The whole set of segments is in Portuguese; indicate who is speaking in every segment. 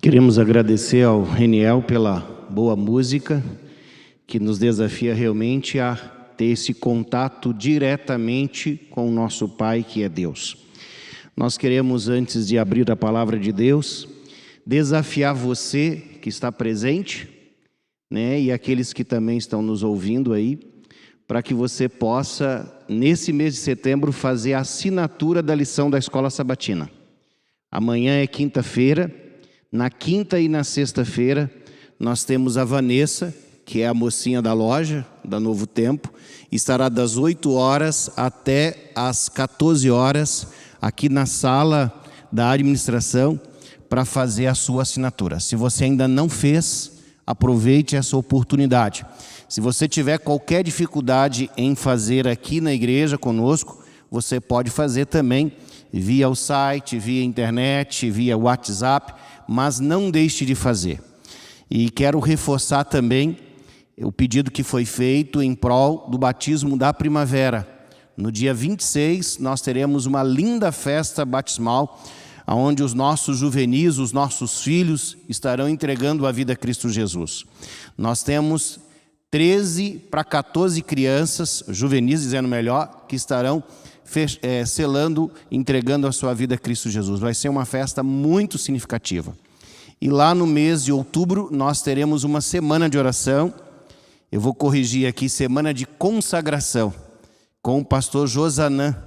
Speaker 1: Queremos agradecer ao Reniel pela boa música, que nos desafia realmente a ter esse contato diretamente com o nosso Pai, que é Deus. Nós queremos, antes de abrir a palavra de Deus, desafiar você que está presente, e aqueles que também estão nos ouvindo aí, para que você possa, nesse mês de setembro, fazer a assinatura da lição da Escola Sabatina. Amanhã é quinta-feira. Na quinta e na sexta-feira, nós temos a Vanessa, que é a mocinha da loja, da Novo Tempo, estará das 8 horas até as 14 horas, aqui na sala da administração, para fazer a sua assinatura. Se você ainda não fez, aproveite essa oportunidade. Se você tiver qualquer dificuldade em fazer aqui na igreja conosco, você pode fazer também via o site, via internet, via WhatsApp, mas não deixe de fazer. E quero reforçar também o pedido que foi feito em prol do batismo da primavera. No dia 26, nós teremos uma linda festa batismal, onde os nossos juvenis, os nossos filhos, estarão entregando a vida a Cristo Jesus. Nós temos 13 para 14 crianças, juvenis, dizendo melhor, que estarão selando, entregando a sua vida a Cristo Jesus. Vai ser uma festa muito significativa. E lá no mês de outubro, nós teremos uma semana de oração. Eu vou corrigir aqui, semana de consagração, com o pastor Josanã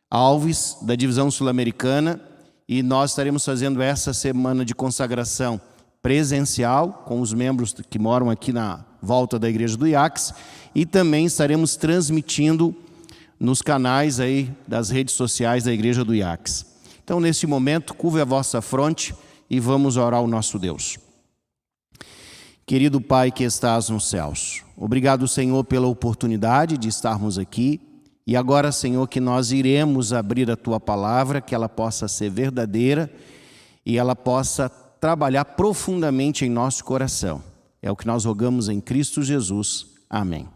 Speaker 1: Alves, da divisão sul-americana. E nós estaremos fazendo essa semana de consagração presencial, com os membros que moram aqui na volta da igreja do IACS. E também estaremos transmitindo nos canais aí das redes sociais da igreja do IACS. Então, nesse momento, curve a vossa fronte e vamos orar ao nosso Deus. Querido Pai que estás nos céus, obrigado, Senhor, pela oportunidade de estarmos aqui. E agora, Senhor, que nós iremos abrir a Tua palavra, que ela possa ser verdadeira e ela possa trabalhar profundamente em nosso coração. É o que nós rogamos em Cristo Jesus. Amém.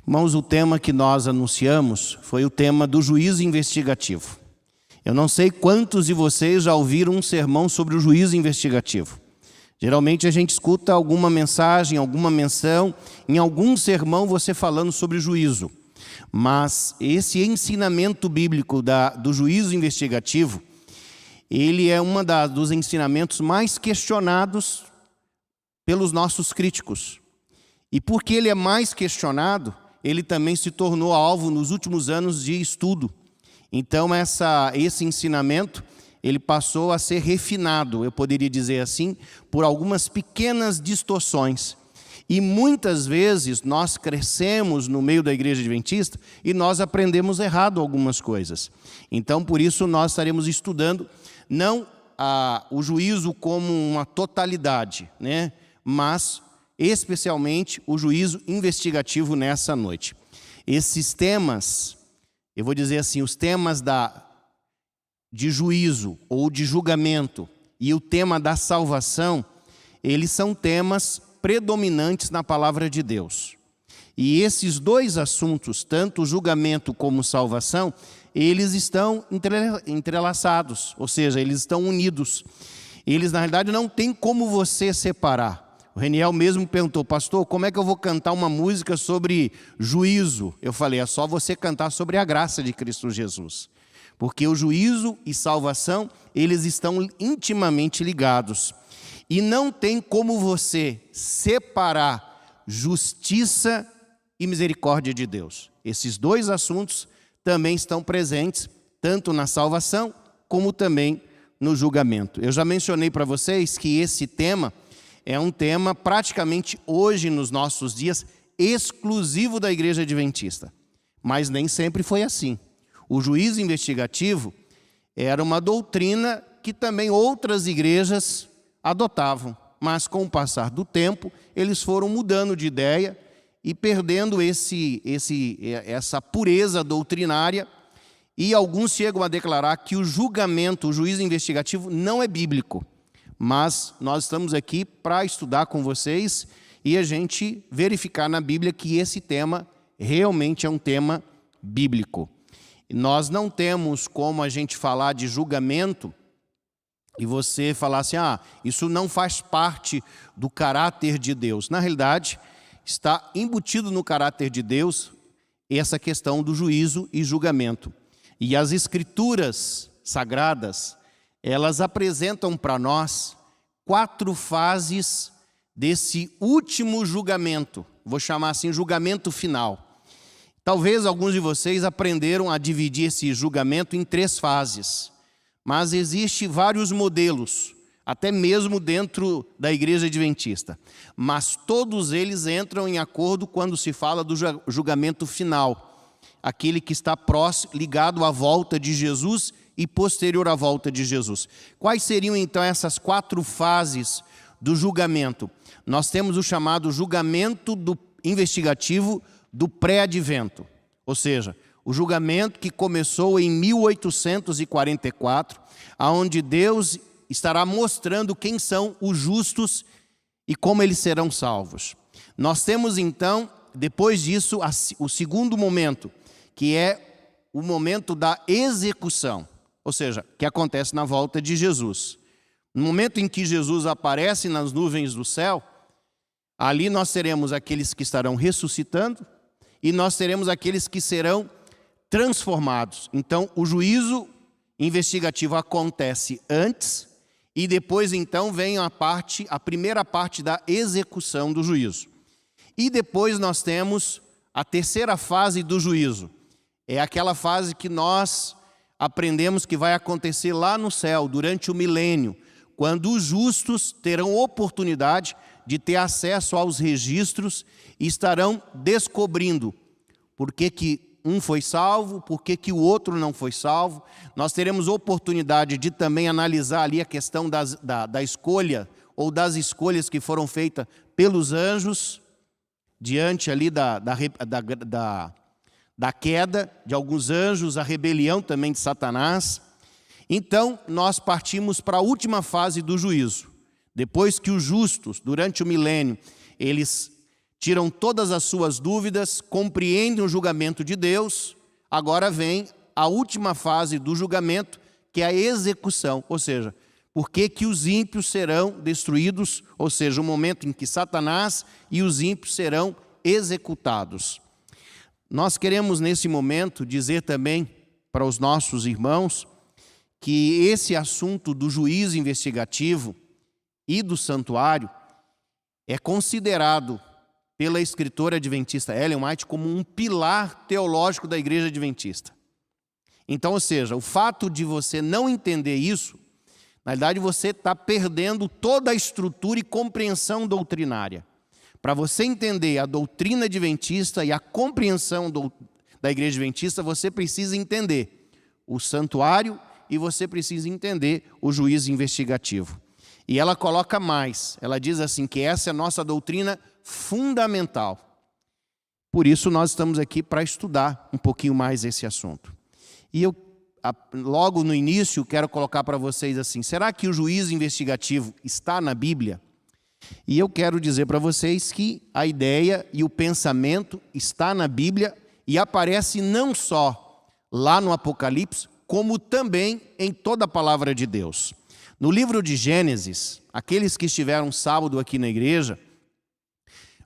Speaker 1: Irmãos, o tema que nós anunciamos foi o tema do juízo investigativo. Eu não sei quantos de vocês já ouviram um sermão sobre o juízo investigativo. Geralmente a gente escuta alguma mensagem, alguma menção, em algum sermão você falando sobre juízo. Mas esse ensinamento bíblico do juízo investigativo, ele é dos ensinamentos mais questionados pelos nossos críticos. E porque ele é mais questionado, ele também se tornou alvo nos últimos anos de estudo. Então, esse ensinamento, ele passou a ser refinado, eu poderia dizer assim, por algumas pequenas distorções. E muitas vezes nós crescemos no meio da igreja adventista e nós aprendemos errado algumas coisas. Então, por isso, nós estaremos estudando não o juízo como uma totalidade, mas especialmente o juízo investigativo nessa noite. Esses temas, eu vou dizer assim, os temas de juízo ou de julgamento e o tema da salvação, eles são temas predominantes na palavra de Deus. E esses dois assuntos, tanto o julgamento como salvação, eles estão entrelaçados, ou seja, eles estão unidos. Eles, na realidade, não tem como você separar. O Reniel mesmo perguntou, pastor, como é que eu vou cantar uma música sobre juízo? Eu falei, é só você cantar sobre a graça de Cristo Jesus. Porque o juízo e salvação, eles estão intimamente ligados. E não tem como você separar justiça e misericórdia de Deus. Esses dois assuntos também estão presentes, tanto na salvação, como também no julgamento. Eu já mencionei para vocês que esse tema é um tema praticamente hoje, nos nossos dias, exclusivo da igreja adventista. Mas nem sempre foi assim. O juízo investigativo era uma doutrina que também outras igrejas adotavam. Mas com o passar do tempo, eles foram mudando de ideia e perdendo essa pureza doutrinária. E alguns chegam a declarar que o julgamento, o juízo investigativo não é bíblico. Mas nós estamos aqui para estudar com vocês e a gente verificar na Bíblia que esse tema realmente é um tema bíblico. Nós não temos como a gente falar de julgamento e você falar assim, isso não faz parte do caráter de Deus. Na realidade, está embutido no caráter de Deus essa questão do juízo e julgamento. E as Escrituras sagradas, elas apresentam para nós 4 fases desse último julgamento. Vou chamar assim, julgamento final. Talvez alguns de vocês aprenderam a dividir esse julgamento em 3 fases. Mas existem vários modelos, até mesmo dentro da Igreja Adventista. Mas todos eles entram em acordo quando se fala do julgamento final. Aquele que está próximo, ligado à volta de Jesus e posterior à volta de Jesus. Quais seriam então essas 4 fases do julgamento? Nós temos o chamado julgamento investigativo do pré-advento. Ou seja, o julgamento que começou em 1844, onde Deus estará mostrando quem são os justos e como eles serão salvos. Nós temos então, depois disso, o segundo momento, que é o momento da execução, ou seja, que acontece na volta de Jesus. No momento em que Jesus aparece nas nuvens do céu, ali nós teremos aqueles que estarão ressuscitando e nós teremos aqueles que serão transformados. Então, o juízo investigativo acontece antes e depois, então, vem a primeira parte da execução do juízo. E depois nós temos a terceira fase do juízo. É aquela fase que nós aprendemos que vai acontecer lá no céu, durante o milênio, quando os justos terão oportunidade de ter acesso aos registros e estarão descobrindo por que um foi salvo, por que o outro não foi salvo. Nós teremos oportunidade de também analisar ali a questão da escolha, ou das escolhas que foram feitas pelos anjos, diante ali da queda de alguns anjos, a rebelião também de Satanás. Então, nós partimos para a última fase do juízo. Depois que os justos, durante o milênio, eles tiram todas as suas dúvidas, compreendem o julgamento de Deus, agora vem a última fase do julgamento, que é a execução, ou seja, por que os ímpios serão destruídos, ou seja, o momento em que Satanás e os ímpios serão executados. Nós queremos nesse momento dizer também para os nossos irmãos que esse assunto do juízo investigativo e do santuário é considerado pela escritora adventista Ellen White como um pilar teológico da Igreja Adventista. Então, ou seja, o fato de você não entender isso, na verdade você está perdendo toda a estrutura e compreensão doutrinária. Para você entender a doutrina adventista e a compreensão da Igreja Adventista, você precisa entender o santuário e você precisa entender o juízo investigativo. E ela coloca mais, ela diz assim que essa é a nossa doutrina fundamental. Por isso nós estamos aqui para estudar um pouquinho mais esse assunto. E eu, logo no início, quero colocar para vocês assim, será que o juízo investigativo está na Bíblia? E eu quero dizer para vocês que a ideia e o pensamento está na Bíblia e aparece não só lá no Apocalipse, como também em toda a palavra de Deus. No livro de Gênesis, aqueles que estiveram sábado aqui na igreja,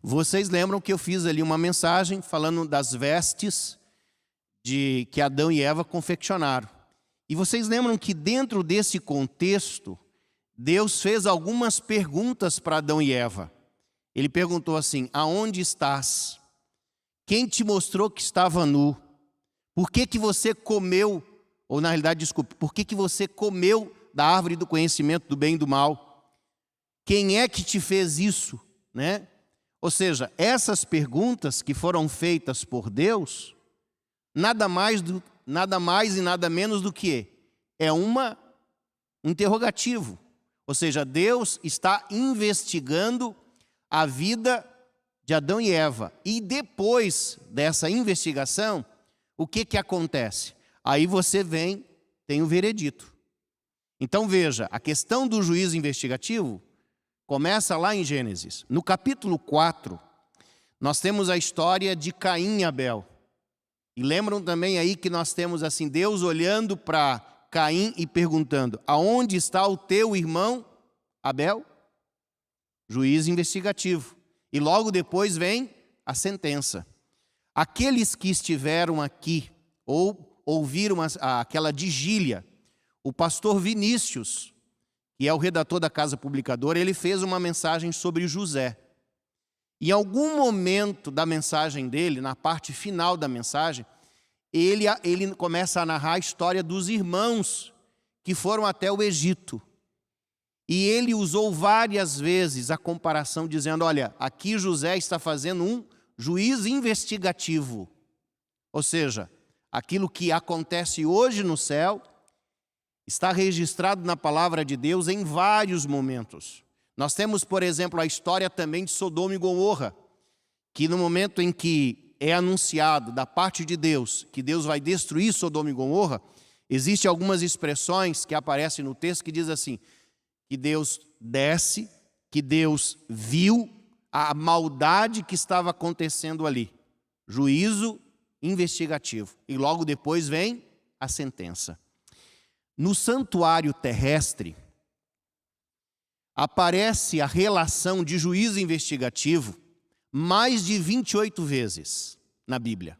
Speaker 1: vocês lembram que eu fiz ali uma mensagem falando das vestes que Adão e Eva confeccionaram. E vocês lembram que dentro desse contexto, Deus fez algumas perguntas para Adão e Eva. Ele perguntou assim, aonde estás? Quem te mostrou que estava nu? Por que você comeu, ou na realidade, desculpe, por que você comeu da árvore do conhecimento do bem e do mal? Quem é que te fez isso, né? Ou seja, essas perguntas que foram feitas por Deus, nada mais e nada menos do que é um interrogativo. Ou seja, Deus está investigando a vida de Adão e Eva. E depois dessa investigação, o que acontece? Aí você tem o veredito. Então veja, a questão do juízo investigativo começa lá em Gênesis. No capítulo 4, nós temos a história de Caim e Abel. E lembram também aí que nós temos assim, Deus olhando para Caim e perguntando: aonde está o teu irmão Abel? Juízo investigativo. E logo depois vem a sentença. Aqueles que estiveram aqui ou ouviram aquela vigília, o pastor Vinícius, que é o redator da Casa Publicadora, ele fez uma mensagem sobre José. Em algum momento da mensagem dele, na parte final da mensagem, ele começa a narrar a história dos irmãos que foram até o Egito. E ele usou várias vezes a comparação, dizendo: olha, aqui José está fazendo um juízo investigativo. Ou seja, aquilo que acontece hoje no céu está registrado na palavra de Deus em vários momentos. Nós temos, por exemplo, a história também de Sodoma e Gomorra, que no momento em que é anunciado da parte de Deus que Deus vai destruir Sodoma e Gomorra, existem algumas expressões que aparecem no texto que diz assim, que Deus desce, que Deus viu a maldade que estava acontecendo ali. Juízo investigativo. E logo depois vem a sentença. No santuário terrestre, aparece a relação de juízo investigativo mais de 28 vezes na Bíblia.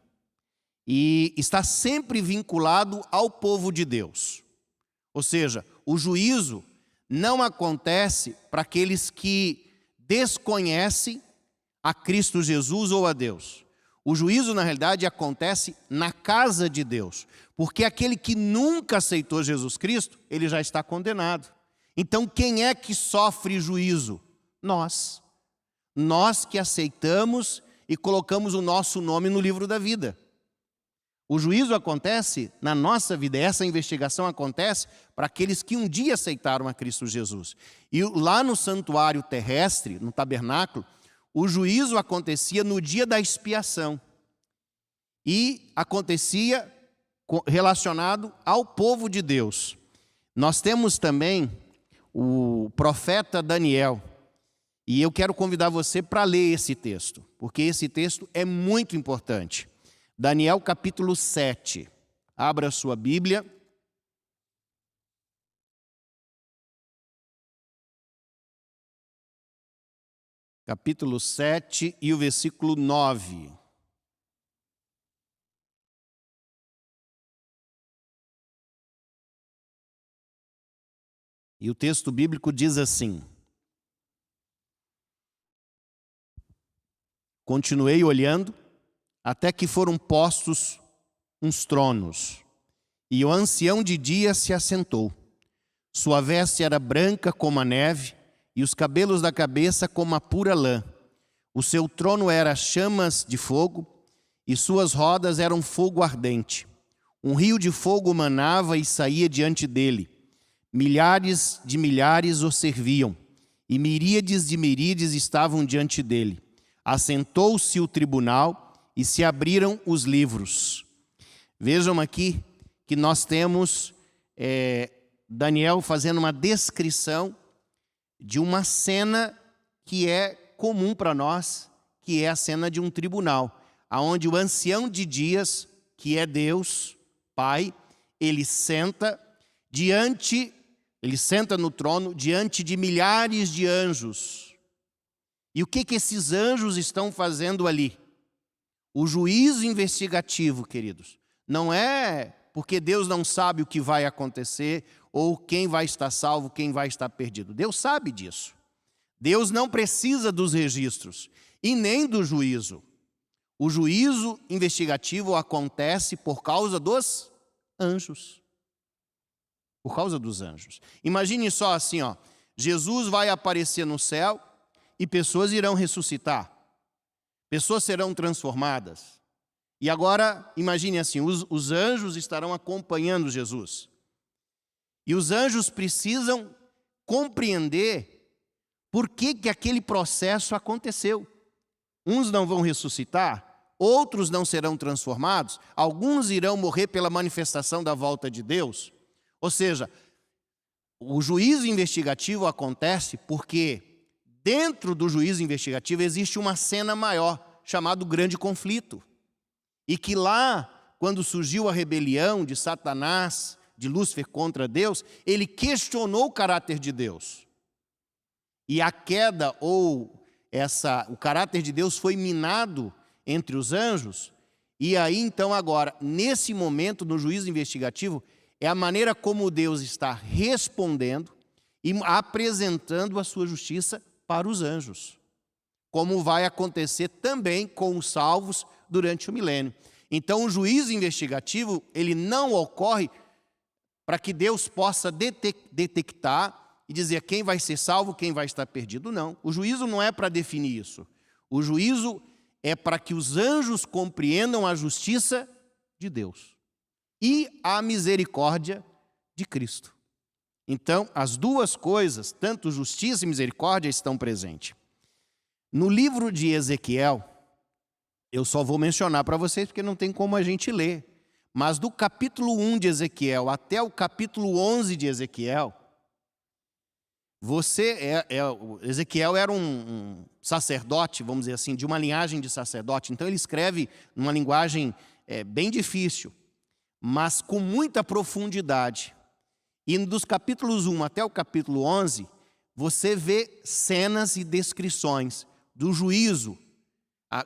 Speaker 1: E está sempre vinculado ao povo de Deus. Ou seja, o juízo não acontece para aqueles que desconhecem a Cristo Jesus ou a Deus. O juízo, na realidade, acontece na casa de Deus. Porque aquele que nunca aceitou Jesus Cristo, ele já está condenado. Então, quem é que sofre juízo? Nós. Nós que aceitamos e colocamos o nosso nome no livro da vida. O juízo acontece na nossa vida, essa investigação acontece para aqueles que um dia aceitaram a Cristo Jesus. E lá no santuário terrestre, no tabernáculo, o juízo acontecia no dia da expiação. E acontecia relacionado ao povo de Deus. Nós temos também o profeta Daniel. E eu quero convidar você para ler esse texto, porque esse texto é muito importante. Daniel capítulo 7. Abra a sua Bíblia. Capítulo 7 e o versículo 9. E o texto bíblico diz assim: continuei olhando, até que foram postos uns tronos, e o ancião de dias se assentou. Sua veste era branca como a neve, e os cabelos da cabeça como a pura lã. O seu trono era chamas de fogo, e suas rodas eram fogo ardente. Um rio de fogo manava e saía diante dele. Milhares de milhares o serviam, e miríades de miríades estavam diante dele. Assentou-se o tribunal, e se abriram os livros. Vejam aqui que nós temos Daniel fazendo uma descrição de uma cena que é comum para nós, que é a cena de um tribunal, onde o ancião de dias, que é Deus, Pai, ele senta no trono diante de milhares de anjos. E o que esses anjos estão fazendo ali? O juízo investigativo, queridos, não é porque Deus não sabe o que vai acontecer ou quem vai estar salvo, quem vai estar perdido. Deus sabe disso. Deus não precisa dos registros e nem do juízo. O juízo investigativo acontece por causa dos anjos. Por causa dos anjos. Imagine só assim, ó, Jesus vai aparecer no céu e pessoas irão ressuscitar. Pessoas serão transformadas. E agora, imagine assim, os anjos estarão acompanhando Jesus. E os anjos precisam compreender por que aquele processo aconteceu. Uns não vão ressuscitar, outros não serão transformados, alguns irão morrer pela manifestação da volta de Deus. Ou seja, o juízo investigativo acontece porque dentro do juízo investigativo existe uma cena maior, chamado grande conflito. E que lá, quando surgiu a rebelião de Satanás, de Lúcifer contra Deus, ele questionou o caráter de Deus. E a queda ou o caráter de Deus foi minado entre os anjos. E aí, então, agora, nesse momento, no juízo investigativo, é a maneira como Deus está respondendo e apresentando a sua justiça para os anjos, como vai acontecer também com os salvos durante o milênio. Então, o juízo investigativo, ele não ocorre para que Deus possa detectar e dizer quem vai ser salvo, quem vai estar perdido. Não, o juízo não é para definir isso. O juízo é para que os anjos compreendam a justiça de Deus e a misericórdia de Cristo. Então, as duas coisas, tanto justiça e misericórdia, estão presentes. No livro de Ezequiel, eu só vou mencionar para vocês porque não tem como a gente ler, mas do capítulo 1 de Ezequiel até o capítulo 11 de Ezequiel, Ezequiel era um sacerdote, vamos dizer assim, de uma linhagem de sacerdote. Então ele escreve numa linguagem bem difícil, mas com muita profundidade. E dos capítulos 1 até o capítulo 11, você vê cenas e descrições do juízo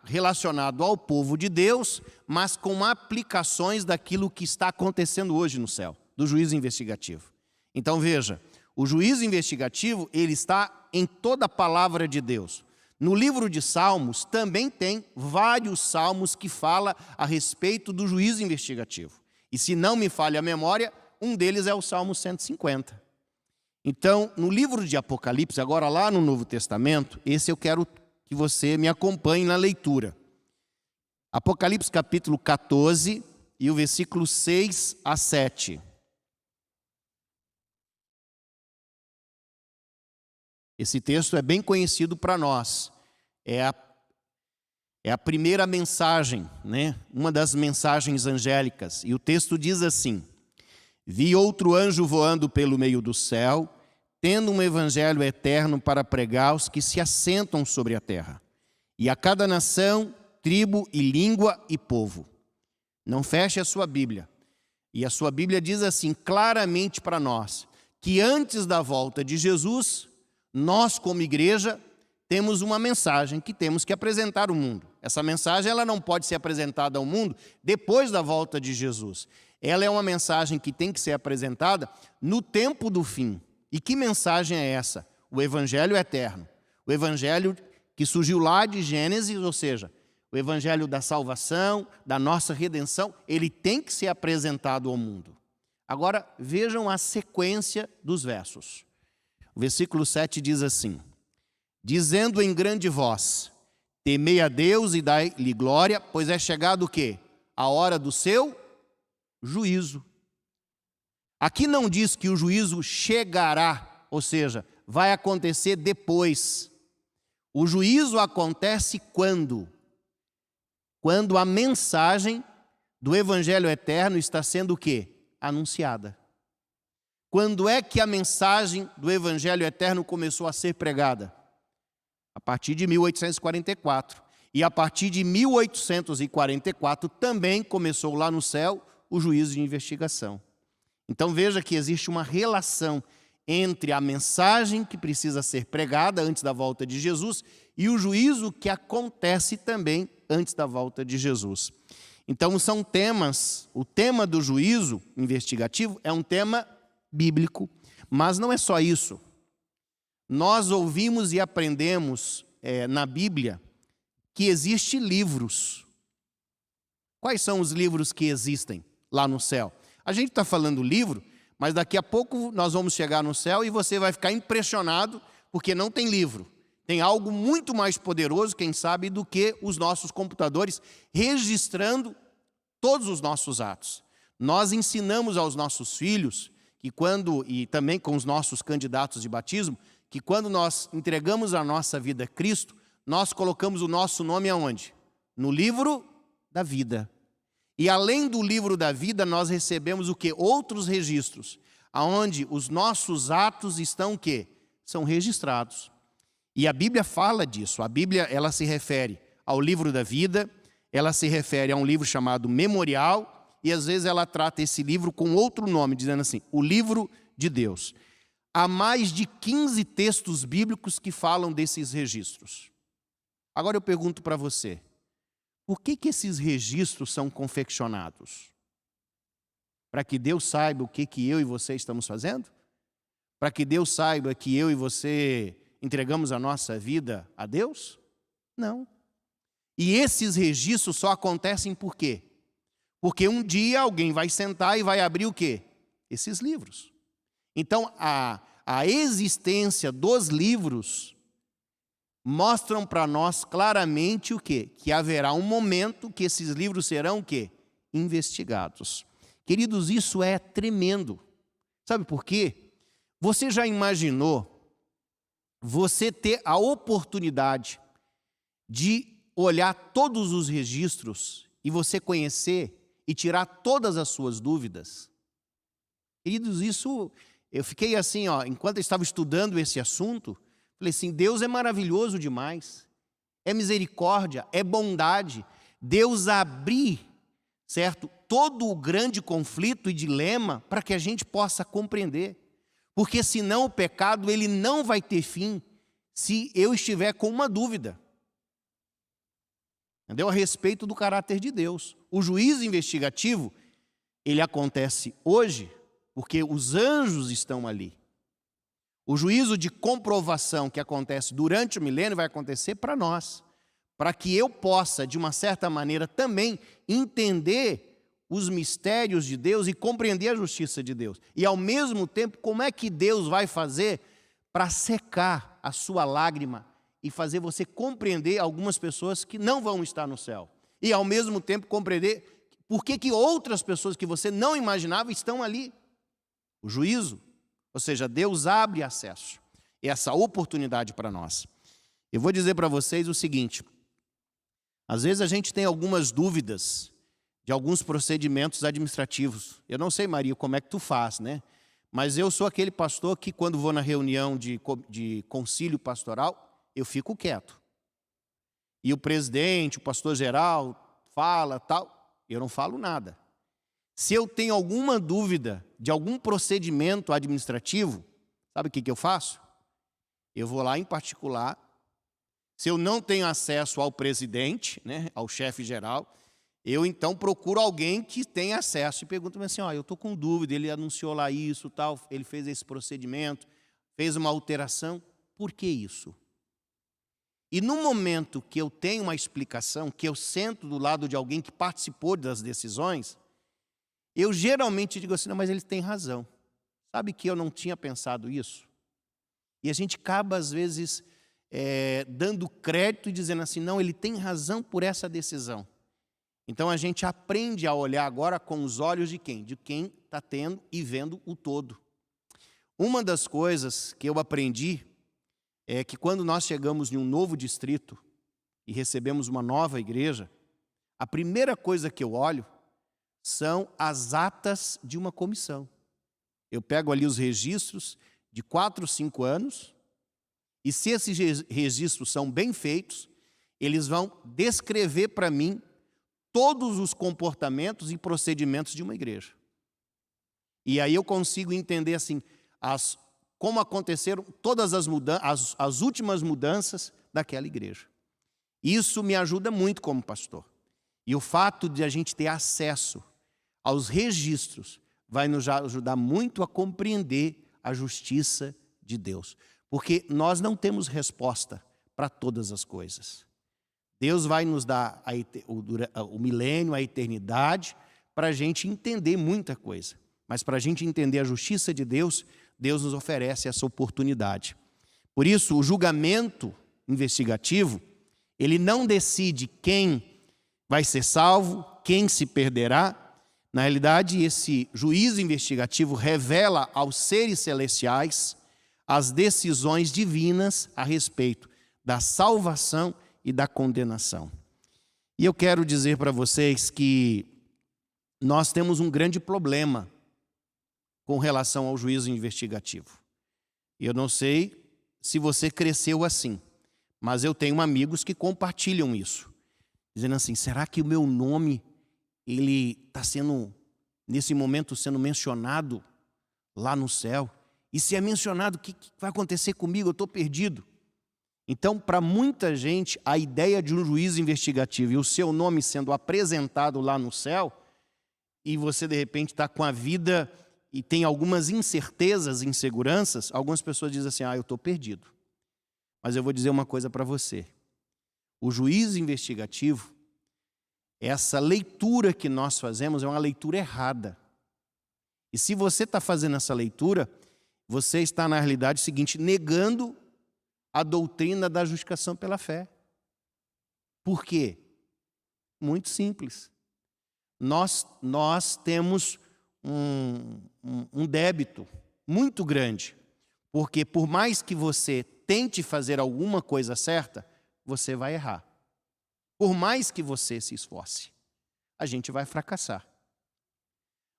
Speaker 1: relacionado ao povo de Deus, mas com aplicações daquilo que está acontecendo hoje no céu, do juízo investigativo. Então veja, o juízo investigativo, ele está em toda a palavra de Deus. No livro de Salmos, também tem vários salmos que falam a respeito do juízo investigativo. E se não me falha a memória, um deles é o Salmo 150. Então, no livro de Apocalipse, agora lá no Novo Testamento, esse eu quero que você me acompanhe na leitura. Apocalipse capítulo 14 e o versículo 6 a 7. Esse texto é bem conhecido para nós. É a primeira mensagem, né? Uma das mensagens angélicas. E o texto diz assim: vi outro anjo voando pelo meio do céu, tendo um evangelho eterno para pregar aos que se assentam sobre a terra, e a cada nação, tribo e língua e povo. Não feche a sua Bíblia. E a sua Bíblia diz assim claramente para nós, que antes da volta de Jesus, nós como igreja temos uma mensagem que temos que apresentar ao mundo. Essa mensagem ela não pode ser apresentada ao mundo depois da volta de Jesus. Ela é uma mensagem que tem que ser apresentada no tempo do fim. E que mensagem é essa? O Evangelho eterno. O Evangelho que surgiu lá de Gênesis, ou seja, o Evangelho da salvação, da nossa redenção, ele tem que ser apresentado ao mundo. Agora, vejam a sequência dos versos. O versículo 7 diz assim: dizendo em grande voz, temei a Deus e dai-lhe glória, pois é chegado o quê? A hora do seu juízo. Aqui não diz que o juízo chegará, ou seja, vai acontecer depois. O juízo acontece quando? Quando a mensagem do Evangelho eterno está sendo o quê? Anunciada. Quando é que a mensagem do Evangelho eterno começou a ser pregada? A partir de 1844. E a partir de 1844 também começou lá no céu o juízo de investigação. Então veja que existe uma relação entre a mensagem que precisa ser pregada antes da volta de Jesus e o juízo que acontece também antes da volta de Jesus. Então são temas, o tema do juízo investigativo é um tema bíblico, mas não é só isso. Nós ouvimos e aprendemos na Bíblia que existem livros. Quais são os livros que existem lá no céu? A gente está falando livro, mas daqui a pouco nós vamos chegar no céu e você vai ficar impressionado porque não tem livro. Tem algo muito mais poderoso, quem sabe, do que os nossos computadores registrando todos os nossos atos. Nós ensinamos aos nossos filhos que e também com os nossos candidatos de batismo, que quando nós entregamos a nossa vida a Cristo, nós colocamos o nosso nome aonde? No livro da vida. E além do livro da vida, nós recebemos o quê? Outros registros, aonde os nossos atos estão o quê? São registrados. E a Bíblia fala disso. A Bíblia, ela se refere ao livro da vida, ela se refere a um livro chamado Memorial e às vezes ela trata esse livro com outro nome, dizendo assim, o livro de Deus. Há mais de 15 textos bíblicos que falam desses registros. Agora eu pergunto para você, por que esses registros são confeccionados? Para que Deus saiba o que eu e você estamos fazendo? Para que Deus saiba que eu e você entregamos a nossa vida a Deus? Não. E esses registros só acontecem por quê? Porque um dia alguém vai sentar e vai abrir o quê? Esses livros. Então, a existência dos livros mostram para nós claramente o quê? Que haverá um momento que esses livros serão o quê? Investigados. Queridos, isso é tremendo. Sabe por quê? Você já imaginou você ter a oportunidade de olhar todos os registros e você conhecer e tirar todas as suas dúvidas? Queridos, isso, eu fiquei assim, enquanto eu estava estudando esse assunto, falei assim, Deus é maravilhoso demais, é misericórdia, é bondade, Deus abrir, certo, todo o grande conflito e dilema para que a gente possa compreender, porque senão o pecado ele não vai ter fim se eu estiver com uma dúvida, entendeu? A respeito do caráter de Deus. O juízo investigativo, ele acontece hoje, porque os anjos estão ali. O juízo de comprovação que acontece durante o milênio vai acontecer para nós, para que eu possa, de uma certa maneira, também entender os mistérios de Deus e compreender a justiça de Deus. E, ao mesmo tempo, como é que Deus vai fazer para secar a sua lágrima e fazer você compreender algumas pessoas que não vão estar no céu. E, ao mesmo tempo, compreender por que outras pessoas que você não imaginava estão ali. O juízo, ou seja, Deus abre acesso, essa oportunidade para nós. Eu vou dizer para vocês o seguinte, às vezes a gente tem algumas dúvidas de alguns procedimentos administrativos. Eu não sei, Maria, como é que tu faz, né? Mas eu sou aquele pastor que quando vou na reunião de concílio pastoral, eu fico quieto. E o presidente, o pastor geral, fala tal, eu não falo nada. Se eu tenho alguma dúvida de algum procedimento administrativo, sabe o que eu faço? Eu vou lá em particular. Se eu não tenho acesso ao presidente, né, ao chefe geral, eu então procuro alguém que tenha acesso e pergunto-me assim, eu estou com dúvida, ele anunciou lá isso, tal, ele fez esse procedimento, fez uma alteração, por que isso? E no momento que eu tenho uma explicação, que eu sento do lado de alguém que participou das decisões, eu geralmente digo assim, não, mas ele tem razão. Sabe que eu não tinha pensado isso? E a gente acaba, às vezes, dando crédito e dizendo assim, não, ele tem razão por essa decisão. Então, a gente aprende a olhar agora com os olhos de quem? De quem está tendo e vendo o todo. Uma das coisas que eu aprendi é que quando nós chegamos em um novo distrito e recebemos uma nova igreja, a primeira coisa que eu olho são as atas de uma comissão. Eu pego ali os registros de 4, 5 anos, e se esses registros são bem feitos, eles vão descrever para mim todos os comportamentos e procedimentos de uma igreja. E aí eu consigo entender assim, como aconteceram todas as últimas mudanças daquela igreja. Isso me ajuda muito como pastor. E o fato de a gente ter acesso aos registros vai nos ajudar muito a compreender a justiça de Deus. Porque nós não temos resposta para todas as coisas. Deus vai nos dar o milênio, a eternidade, para a gente entender muita coisa. Mas para a gente entender a justiça de Deus, Deus nos oferece essa oportunidade. Por isso, o julgamento investigativo, ele não decide quem vai ser salvo, quem se perderá. Na realidade, esse juízo investigativo revela aos seres celestiais as decisões divinas a respeito da salvação e da condenação. E eu quero dizer para vocês que nós temos um grande problema com relação ao juízo investigativo. Eu não sei se você cresceu assim, mas eu tenho amigos que compartilham isso, dizendo assim, será que o meu nome ele está sendo, nesse momento, sendo mencionado lá no céu. E se é mencionado, o que vai acontecer comigo? Eu estou perdido. Então, para muita gente, a ideia de um juízo investigativo e o seu nome sendo apresentado lá no céu, e você, de repente, está com a vida e tem algumas incertezas, inseguranças, algumas pessoas dizem assim, eu estou perdido. Mas eu vou dizer uma coisa para você. O juízo investigativo, essa leitura que nós fazemos é uma leitura errada. E se você está fazendo essa leitura, você está, na realidade, seguinte, negando a doutrina da justificação pela fé. Por quê? Muito simples. Nós temos um débito muito grande, porque por mais que você tente fazer alguma coisa certa, você vai errar. Por mais que você se esforce, a gente vai fracassar.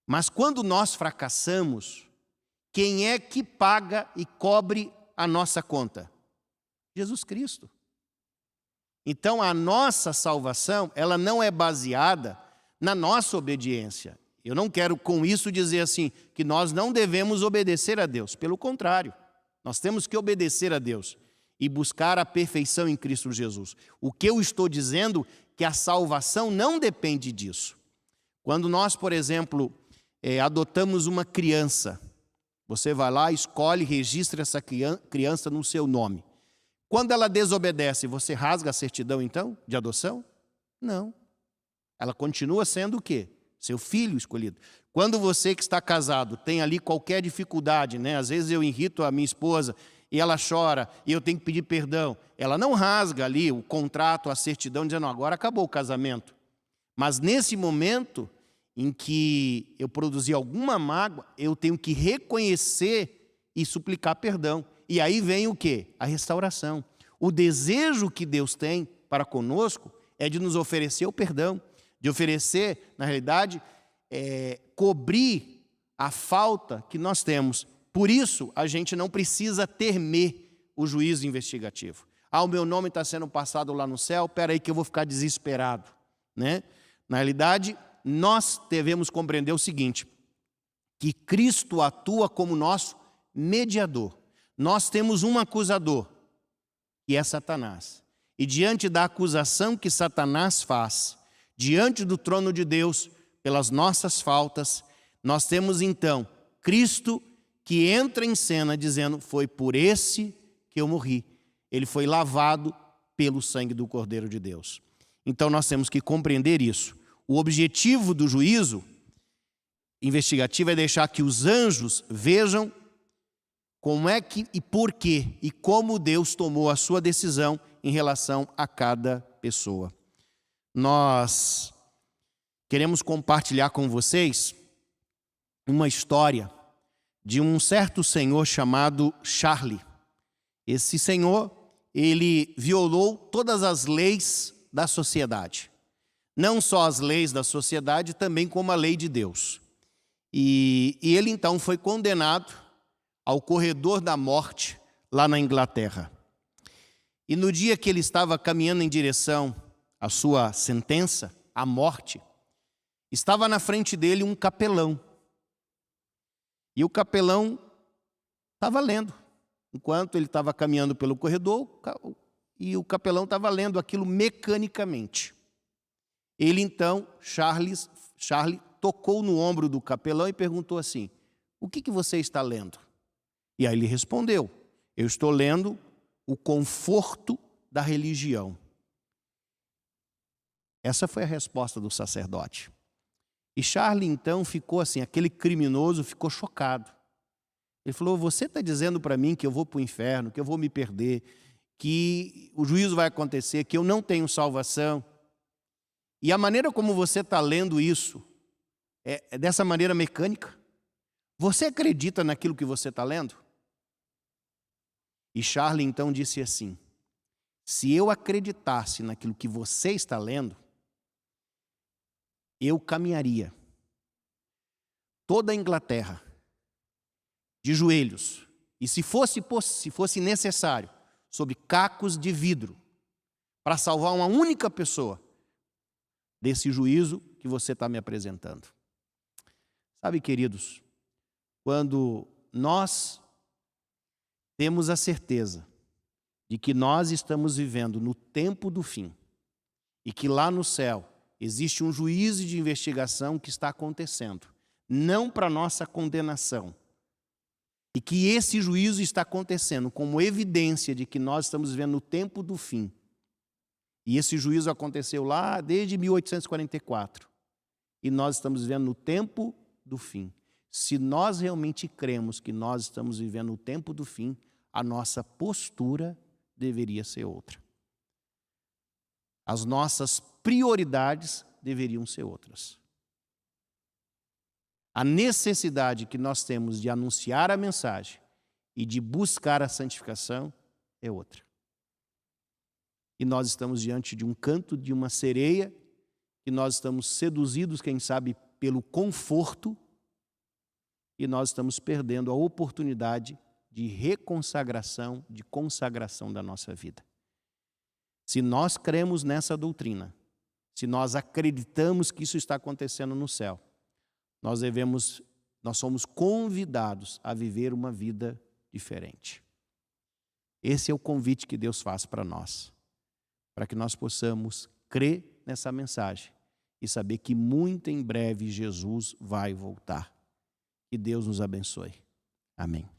Speaker 1: Mas quando nós fracassamos, quem é que paga e cobre a nossa conta? Jesus Cristo. Então a nossa salvação, ela não é baseada na nossa obediência. Eu não quero com isso dizer assim, que nós não devemos obedecer a Deus. Pelo contrário, nós temos que obedecer a Deus e buscar a perfeição em Cristo Jesus. O que eu estou dizendo é que a salvação não depende disso. Quando nós, por exemplo, adotamos uma criança, você vai lá, escolhe, registra essa criança no seu nome. Quando ela desobedece, você rasga a certidão, então, de adoção? Não. Ela continua sendo o quê? Seu filho escolhido. Quando você que está casado tem ali qualquer dificuldade, né? Às vezes eu irrito a minha esposa e ela chora e eu tenho que pedir perdão. Ela não rasga ali o contrato, a certidão, dizendo, agora acabou o casamento. Mas nesse momento em que eu produzi alguma mágoa, eu tenho que reconhecer e suplicar perdão. E aí vem o quê? A restauração. O desejo que Deus tem para conosco é de nos oferecer o perdão, de oferecer, na realidade, cobrir a falta que nós temos. Por isso, a gente não precisa temer o juízo investigativo. O meu nome está sendo passado lá no céu, espera aí que eu vou ficar desesperado, né? Na realidade, nós devemos compreender o seguinte, que Cristo atua como nosso mediador. Nós temos um acusador, que é Satanás. E diante da acusação que Satanás faz, diante do trono de Deus, pelas nossas faltas, nós temos então Cristo que entra em cena dizendo, foi por esse que eu morri. Ele foi lavado pelo sangue do Cordeiro de Deus. Então nós temos que compreender isso. O objetivo do juízo investigativo é deixar que os anjos vejam como é que e por quê e como Deus tomou a sua decisão em relação a cada pessoa. Nós queremos compartilhar com vocês uma história de um certo senhor chamado Charlie. Esse senhor, ele violou todas as leis da sociedade. Não só as leis da sociedade, também como a lei de Deus. E ele então foi condenado ao corredor da morte lá na Inglaterra. E no dia que ele estava caminhando em direção à sua sentença, à morte, estava na frente dele um capelão. E o capelão estava lendo. Enquanto ele estava caminhando pelo corredor, e o capelão estava lendo aquilo mecanicamente. Ele então, Charlie, tocou no ombro do capelão e perguntou assim, o que você está lendo? E aí ele respondeu, eu estou lendo o conforto da religião. Essa foi a resposta do sacerdote. E Charlie então ficou assim, aquele criminoso ficou chocado. Ele falou, você está dizendo para mim que eu vou para o inferno, que eu vou me perder, que o juízo vai acontecer, que eu não tenho salvação. E a maneira como você está lendo isso é dessa maneira mecânica? Você acredita naquilo que você está lendo? E Charlie então disse assim, se eu acreditasse naquilo que você está lendo, eu caminharia toda a Inglaterra de joelhos, e se fosse necessário, sob cacos de vidro, para salvar uma única pessoa desse juízo que você está me apresentando. Sabe, queridos, quando nós temos a certeza de que nós estamos vivendo no tempo do fim e que lá no céu existe um juízo de investigação que está acontecendo, não para nossa condenação, e que esse juízo está acontecendo como evidência de que nós estamos vivendo no tempo do fim. E esse juízo aconteceu lá desde 1844. E nós estamos vivendo no tempo do fim. Se nós realmente cremos que nós estamos vivendo no tempo do fim, a nossa postura deveria ser outra. As nossas prioridades deveriam ser outras. A necessidade que nós temos de anunciar a mensagem e de buscar a santificação é outra. E nós estamos diante de um canto de uma sereia, que nós estamos seduzidos, quem sabe, pelo conforto, e nós estamos perdendo a oportunidade de reconsagração, de consagração da nossa vida. Se nós cremos nessa doutrina, se nós acreditamos que isso está acontecendo no céu, nós somos convidados a viver uma vida diferente. Esse é o convite que Deus faz para nós, para que nós possamos crer nessa mensagem e saber que muito em breve Jesus vai voltar. Que Deus nos abençoe. Amém.